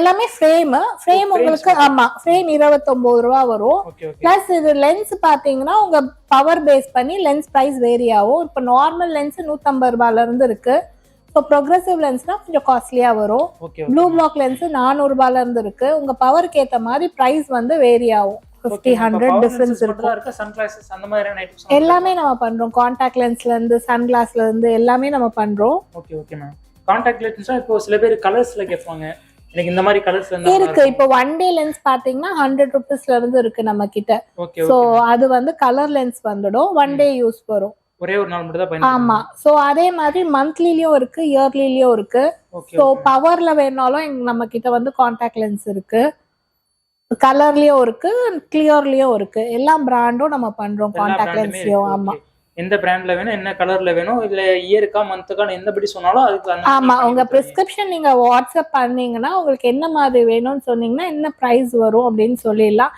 எல்லாமே ஃப்ரேம் உங்களுக்கு ஆமா ஃப்ரேம் 29 ரூபா வரும். பிளஸ் இது லென்ஸ் பாத்தீங்கன்னா உங்க பவர் பேஸ் பண்ணி லென்ஸ் பிரைஸ் வேரி ஆகும். இப்ப நார்மல் லென்ஸ் 150 ரூபாயில இருந்து இருக்கு. இப்போ ப்ரோக்ரசிவ் லென்ஸ்னா கொஞ்சம் காஸ்ட்லியா வரும். ப்ளூ பிளாக் லென்ஸ் 400 ரூபாயில இருந்து இருக்கு. உங்க பவருக்கு ஏத்த மாதிரி பிரைஸ் வந்து வேரி ஆகும். 50-100 டிஃபரன்ஸ் இருக்கும். சன்கிளாஸஸ் அந்த மாதிரியான ஐட்டம்ஸ் எல்லாமே நம்ம பண்றோம். கான்டாக்ட் லென்ஸ்ல இருந்து சன்கிளாஸ்ல இருந்து எல்லாமே நம்ம பண்றோம். Okay okay ma'am. கான்டாக்ட் லென்ஸ்னா இப்போ சில பேர் கலர்ஸ்ல கேட்பாங்க. எனக்கு இந்த மாதிரி கலர்ஸ்ல இருக்கு. இப்போ 1 டே லென்ஸ் பாத்தீங்கன்னா 100 ரூபீஸ்ல இருந்து இருக்கு நம்ம கிட்ட. சோ அது வந்து கலர் லென்ஸ் வந்துடும். 1 டே யூஸ் வரும். ஒரே ஒரு நாள் மட்டும் தான் பயன்படுத்தணும். ஆமா. சோ அதே மாதிரி மந்த்லிலயும் இருக்கு, இயர்லிலயும் இருக்கு. சோ பவர்ல வேணாலும் நம்ம கிட்ட வந்து கான்டாக்ட் லென்ஸ் இருக்கு. கலர்லயும் இருக்கு, கிளியர்லயும் இருக்கு. எல்லா பிராண்டும் நம்ம பண்றோம் கான்டாக்ட் லென்ஸ்லயும். ஆமா. எந்த பிராண்ட்ல வேணும், என்ன கலர்ல வேணும், இல்ல இயருக்கா மந்த்துக்கா எந்தபடி சொன்னாலும் அதுக்கு ஆமா. உங்க பிரிஸ்கிரிப்ஷன் நீங்க வாட்ஸ்அப் பண்ணீங்கன்னா உங்களுக்கு என்ன மாதிரி வேணும்னு சொன்னீங்கன்னா என்ன பிரைஸ் வரும் அப்படின்னு சொல்லிடலாம்.